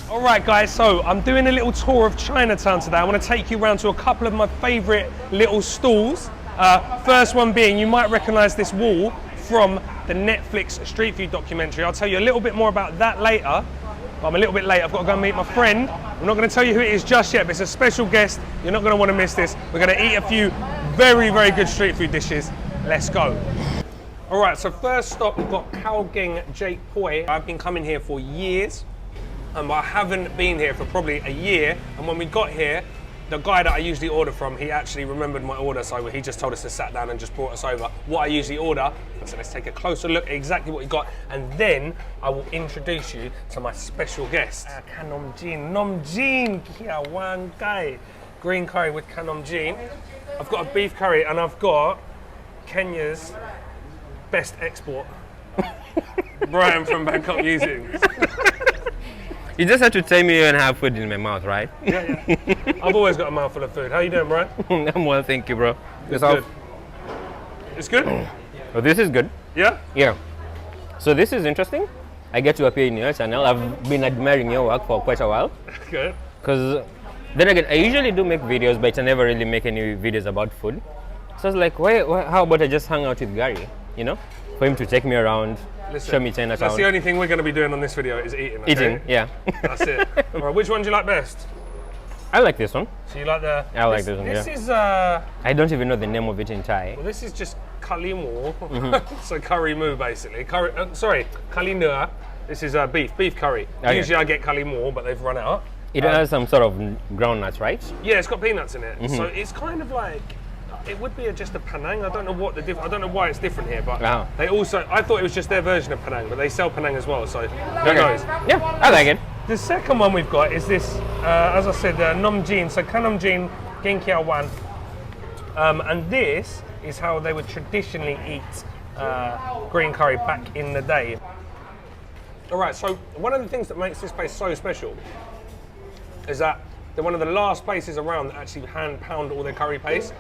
All right, guys, so I'm doing a little tour of Chinatown today. I want to take you around to a couple of my favorite little stalls. First one being, you might recognize this wall from the Netflix street food documentary. I'll tell you a little bit more about that later. But I'm a little bit late. I've got to go and meet my friend. I'm not going to tell you who it is just yet, but it's a special guest. You're not going to want to miss this. We're going to eat a few very, very good street food dishes. Let's go. All right, so first stop, we've got Khao Gaeng Jake Puey. I've been coming here for years. But I haven't been here for probably a year, and when we got here, the guy that I usually order from, he actually remembered my order, so he just told us to sat down and just brought us over what I usually order. So let's take a closer look at exactly what he got, and then I will introduce you to my special guest. Nom Jeen Kieow Waan Gai, green curry with Nom Jeen. I've got a beef curry, and I've got Kenya's best export, Brian from Bangkok Musings. You just had to tell me and have food in my mouth, right? Yeah. I've always got a mouthful of food. How you doing, Brian? I'm well, thank you, bro. It's good. It's good? Oh, this is good. Yeah? Yeah. So this is interesting. I get to appear in your channel. I've been admiring your work for quite a while. Good. Because then again, I usually do make videos, but I never really make any videos about food. So I was like, how about I just hang out with Karee, you know? For him to take me around. Listen, show me Chinatown. that's the only thing we're going to be doing on this video is eating. Okay? Eating, yeah. That's it. All right, which one do you like best? I like this one. So you like the... I like this one, This yeah. is... I don't even know the name of it in Thai. Well, this is just Kali Mo. So curry moo, basically. Curry, sorry, Kali Neua. This is beef curry. Okay. Usually I get Kali Mo, but they've run out. It has some sort of groundnuts, right? Yeah, it's got peanuts in it. So it's kind of like... It would be just a Penang. I don't know what I don't know why it's different here, but they also. I thought it was just their version of Penang, but they sell Penang as well. So who knows? Yeah, I like it. The second one we've got is this. As I said, Nom Jeen. So Nom Jeen Kieow Waan, and this is how they would traditionally eat green curry back in the day. All right. So one of the things that makes this place so special is that they're one of the last places around that actually hand pound all their curry paste.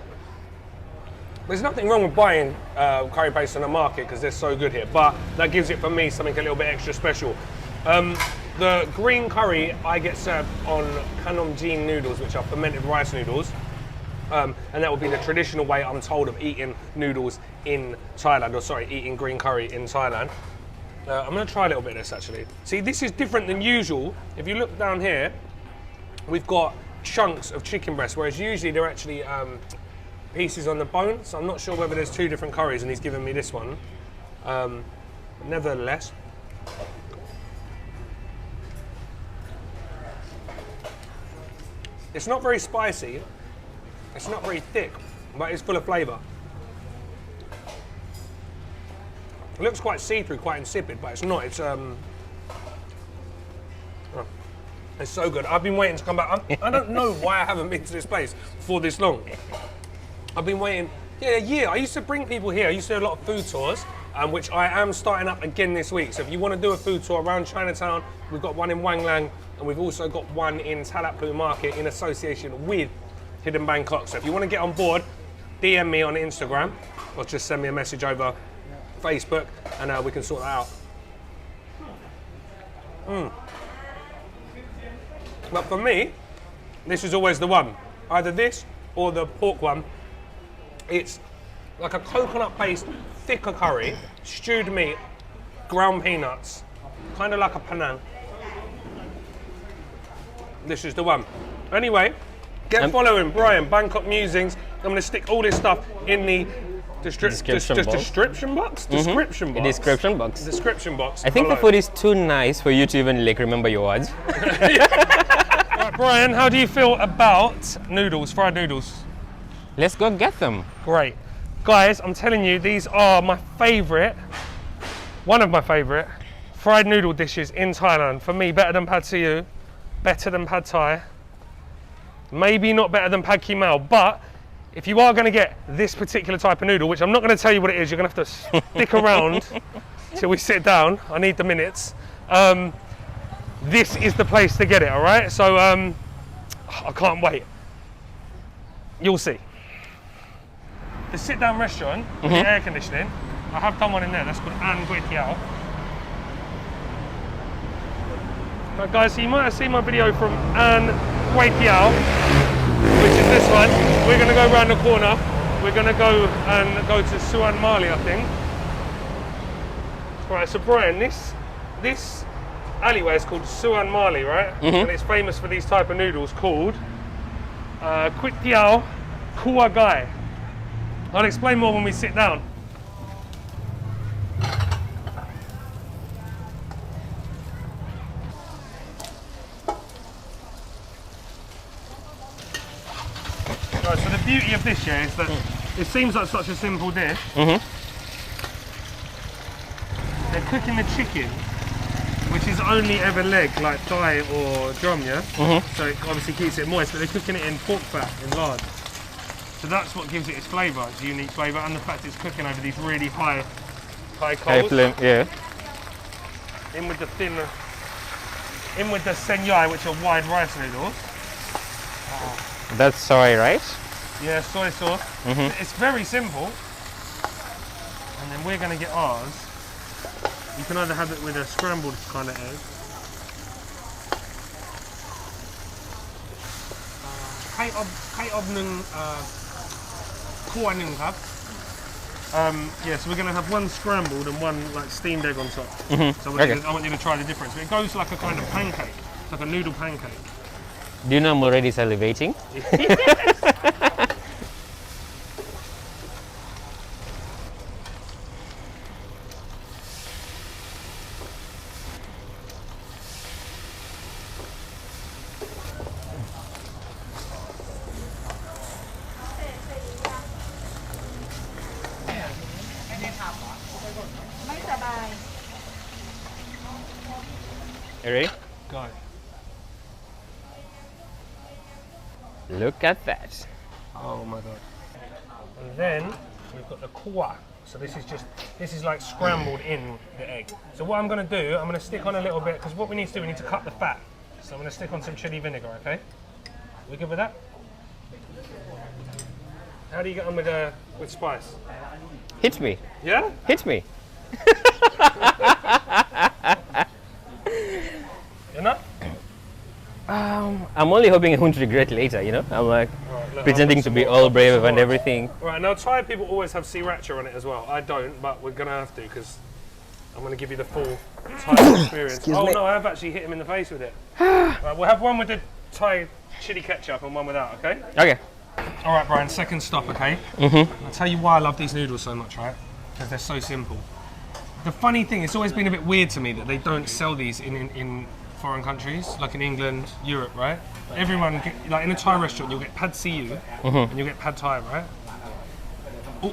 There's nothing wrong with buying curry paste on the market because they're so good here, but that gives it for me something a little bit extra special. The green curry I get served on Nom Jeen noodles, which are fermented rice noodles, and that would be the traditional way I'm told of eating noodles in Thailand, or sorry, eating green curry in Thailand. I'm going to try a little bit of this actually. See, this is different than usual. If you look down here, we've got chunks of chicken breast, whereas usually they're actually pieces on the bone, so I'm not sure whether there's two different curries and he's given me this one. Nevertheless, it's not very spicy, it's not very thick, but it's full of flavour. It looks quite see-through, quite insipid, but it's not. It's so good. I've been waiting to come back. I don't know why I haven't been to this place for this long. I've been waiting, a year. I used to bring people here. I used to do a lot of food tours, which I am starting up again this week. So if you want to do a food tour around Chinatown, we've got one in Wang Lang, and we've also got one in Talat Plu Market in association with Hidden Bangkok. So if you want to get on board, DM me on Instagram, or just send me a message over Facebook, and we can sort that out. But for me, this is always the one. Either this or the pork one. It's like a coconut-based, thicker curry, stewed meat, ground peanuts, kind of like a Penang. This is the one. Anyway, get following Brian, Bangkok Musings. I'm going to stick all this stuff in the description box. I think the food is too nice for you to even remember your words. Right, Brian, how do you feel about noodles, fried noodles? Let's go get them. Great. Guys, I'm telling you, these are my favourite, one of my favourite fried noodle dishes in Thailand. For me, better than pad see ew, better than pad thai, maybe not better than pad khee mao, but if you are going to get this particular type of noodle, which I'm not going to tell you what it is, you're going to have to stick around till we sit down. I need the minutes. This is the place to get it, all right? So I can't wait. You'll see. The sit-down restaurant with the air conditioning, I have done one in there. That's called Teaow. Right, guys, so you might have seen my video from Teaow, which is this one. We're going to go around the corner. We're going to go to Suan Mali, I think. Right, so Brian, this alleyway is called Suan Mali, right? And it's famous for these type of noodles called Kua Gai. I'll explain more when we sit down. Right, so the beauty of this, yeah, is that it seems like such a simple dish. They're cooking the chicken, which is only ever leg, like thigh or drum, yeah? So it obviously keeps it moist, but they're cooking it in pork fat, in lard. So that's what gives it its flavour, its unique flavour, and the fact it's cooking over these really high coals. High flame, yeah. In with the senyai, which are wide rice noodles. That's soy, right? Yeah, soy sauce. It's very simple. And then we're going to get ours. You can either have it with a scrambled kind of egg. Yeah, so we're going to have one scrambled and one like steamed egg on top. So I want you to try the difference. But it goes like a kind of pancake. It's like a noodle pancake. Do you know I'm already salivating? You ready? Go. Look at that. Oh my god. And then we've got the Kuay. So this is like scrambled in the egg. So what I'm going to do, I'm going to stick on a little bit, because what we need to do, we need to cut the fat. So I'm going to stick on some chili vinegar, okay? We good with that? How do you get on with spice? Hit me. Yeah? Hit me. Enough? I'm only hoping I won't regret later, you know? I'm like Look, pretending to be all brave and everything. Right, now Thai people always have sriracha on it as well. I don't, but we're going to have to, because I'm going to give you the full Thai experience. Me. No, I have actually hit him in the face with it. Right, we'll have one with the Thai chili ketchup and one without, okay? Okay. All right, Brian, second stop, okay? I'll tell you why I love these noodles so much, right? Because they're so simple. The funny thing, it's always been a bit weird to me that they don't sell these in foreign countries, like in England, Europe, right? Everyone, like in a Thai restaurant, you'll get pad see ew and you'll get pad Thai, right?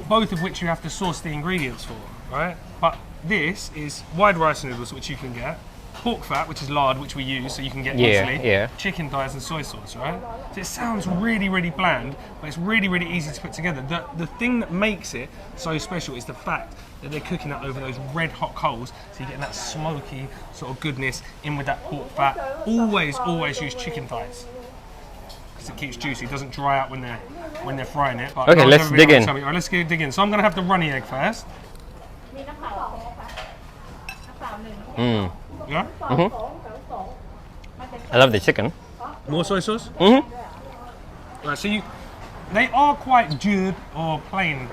Both of which you have to source the ingredients for, right? But this is wide rice noodles, which you can get, pork fat, which is lard, which we use, so you can get easily, chicken thighs and soy sauce, right? So it sounds really, really bland, but it's really, really easy to put together. The thing that makes it so special is the fact that they're cooking that over those red hot coals, so you're getting that smoky sort of goodness in with that pork fat. Always use chicken thighs, because it keeps juicy. It doesn't dry out when they're frying it. But okay, let's dig in. All right, let's dig in. So I'm going to have the runny egg first. Yeah? I love the chicken. More soy sauce? Right, so they are quite jud or plain,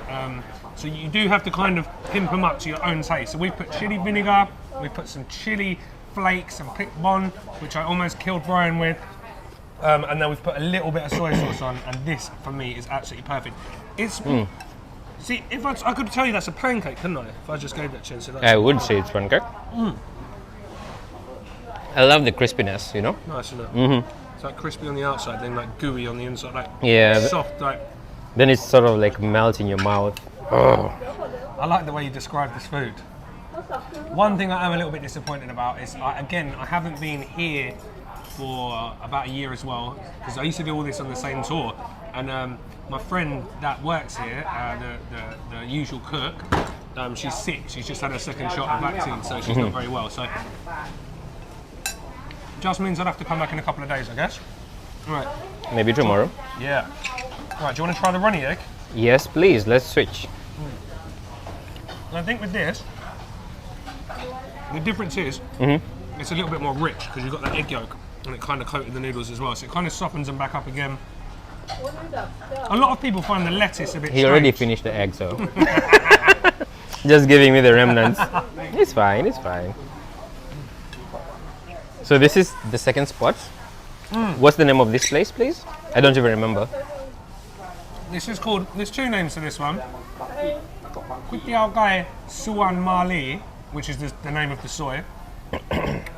so you do have to kind of pimp them up to your own taste. So we've put chili vinegar, we've put some chili flakes and pick bon, which I almost killed Brian with, and then we've put a little bit of soy sauce on, and this, for me, is absolutely perfect. It's see, if I could tell you that's a pancake, couldn't I? If I just gave that chance. So I would say it's pancake. I love the crispiness, you know? Nice, isn't it? It's like crispy on the outside, then like gooey on the inside, like soft, like. Then it's sort of like melt in your mouth. Oh. I like the way you describe this food. One thing I am a little bit disappointed about is, I haven't been here for about a year as well, because I used to do all this on the same tour, and my friend that works here, the usual cook, she's sick. She's just had her second shot of vaccine, so she's not very well. So just means I'd have to come back in a couple of days, I guess. All right. Maybe tomorrow. Yeah. All right. Do you want to try the runny egg? Yes, please. Let's switch. And I think with this, the difference is it's a little bit more rich because you've got that egg yolk and it kind of coated the noodles as well. So it kind of softens them back up again. A lot of people find the lettuce a bit He already strange. finished the egg, so just giving me the remnants. It's fine, it's fine. So this is the second spot. What's the name of this place, please? I don't even remember. This is called, there's two names to this one. Kua Gai Suan Mali, which is the name of the soy,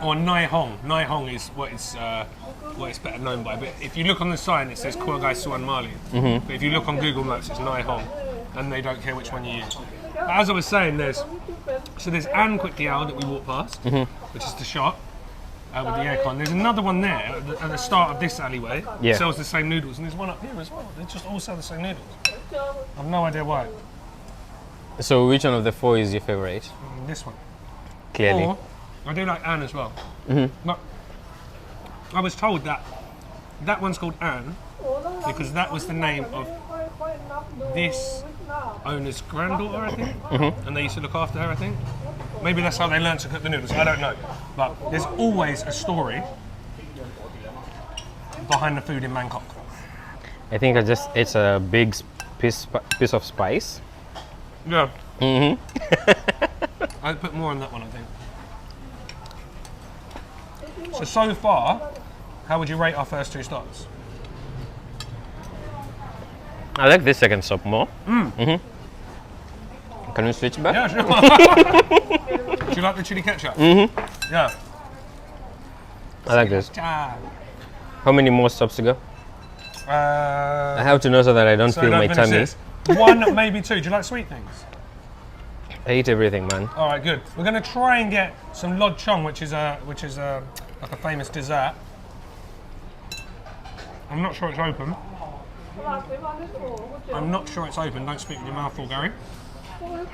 or Nai Hong. Nai Hong is what it's better known by. But if you look on the sign, it says Kua Gai Suan Mali. But if you look on Google Maps, it's Nai Hong, and they don't care which one you use. But as I was saying, there's An Kua Teaow that we walked past, which is the shop with the aircon. There's another one there at the start of this alleyway. Yeah. Sells the same noodles, and there's one up here as well. They just all sell the same noodles. I've no idea why. So which one of the four is your favorite? This one. Clearly. Or, I do like Anne as well. But I was told that that one's called Anne because that was the name of this owner's granddaughter, I think. And they used to look after her, I think. Maybe that's how they learned to cook the noodles, I don't know. But there's always a story behind the food in Bangkok. I think it's a big piece of spice. Yeah. I'd put more on that one, I think. So far, how would you rate our first two stops? I like this second stop more. Can we switch back? Yeah, sure. Do you like the chili ketchup? Yeah. I like this. Ah. How many more stops to go? I have to know so that I don't feel my tummy. One, maybe two. Do you like sweet things? I eat everything, man. All right, good. We're going to try and get some lod chong, which is like a famous dessert. I'm not sure it's open. I'm not sure it's open. Don't speak with your mouth full, Gary. We're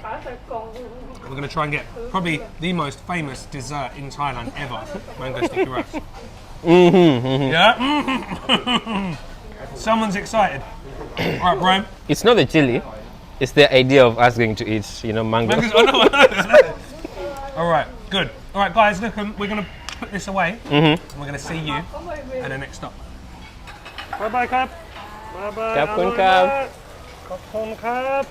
going to try and get probably the most famous dessert in Thailand ever, mango sticky rice. Yeah? Someone's excited. All right, Brian. It's not the chili. It's the idea of us going to eat, mango. I know. All right, good. All right, guys, look, we're going to put this away. And we're going to see you at the next stop. Bye-bye, Cap. Bye-bye. Khop khun krab. Khop khun krab.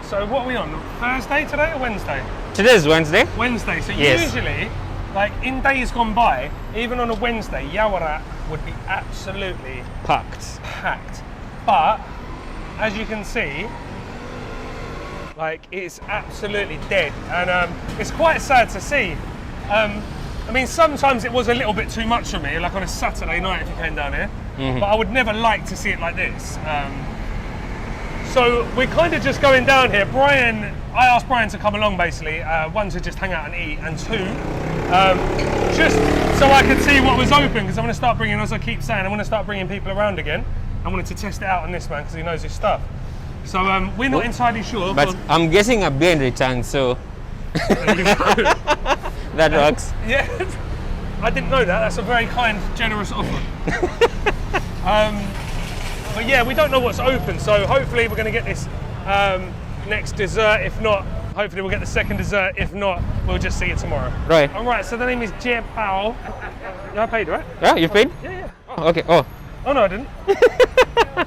So what are we on? Thursday today or Wednesday? Today is Wednesday. Wednesday. So Yes. usually, like in days gone by, even on a Wednesday, Yaowarat would be absolutely Packed. packed. But as you can see, like it's absolutely dead, and it's quite sad to see. I mean, sometimes it was a little bit too much for me, like on a Saturday night if you came down here. But I would never like to see it like this. So we're kind of just going down here. I asked Brian to come along basically, one to just hang out and eat, and two, just so I could see what was open, because I want to start bringing, as I keep saying, I want to start bringing people around again. I wanted to test it out on this man because he knows his stuff. So we're not entirely sure. But I'm getting a beer in return, so that works. Yeah, I didn't know that. That's a very kind, generous offer. But yeah, we don't know what's open, so hopefully we're going to get this next dessert. If not, hopefully we'll get the second dessert. If not, we'll just see it tomorrow. Right. All right, so the name is Jake Puey. Yeah, I paid, right? Yeah, you paid? Yeah. Oh, okay. Oh. Oh no, I didn't.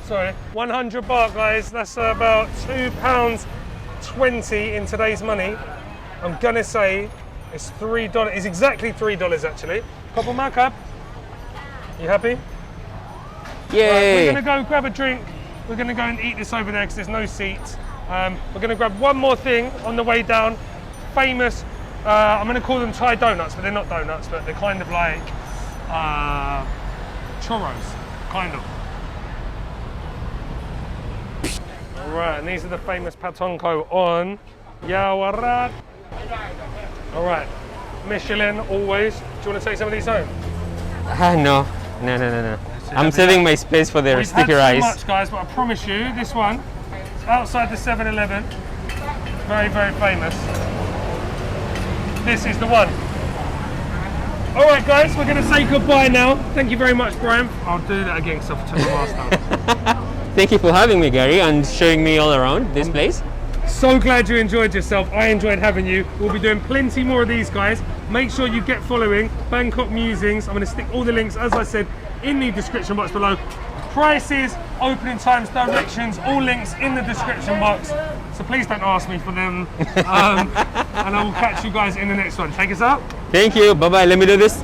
Sorry. 100 baht, guys. That's about £2.20 in today's money. I'm gonna say it's $3. It's exactly $3 actually. Couple makeup. You happy? Yay. Right, we're gonna go grab a drink. We're gonna go and eat this over there because there's no seats. We're gonna grab one more thing on the way down. Famous. I'm gonna call them Thai donuts, but they're not donuts. But they're kind of like churros. Kind of. Alright, and these are the famous patonko on Yaowarat. Alright, Michelin always. Do you want to take some of these home? No. I'm saving my space for the sticky rice. We've had so much, guys, but I promise you, this one, it's outside the 7-Eleven. Very, very famous. This is the one. All right, guys, we're going to say goodbye now. Thank you very much, Brian. I'll do that again because I've took the mask down. Thank you for having me, Gary, and showing me all around this place. So glad you enjoyed yourself. I enjoyed having you. We'll be doing plenty more of these, guys. Make sure you get following Bangkok Musings. I'm going to stick all the links, as I said, in the description box below. Prices, opening times, directions, all links in the description box. So please don't ask me for them. And I will catch you guys in the next one. Take us out. Thank you. Bye-bye. Let me do this.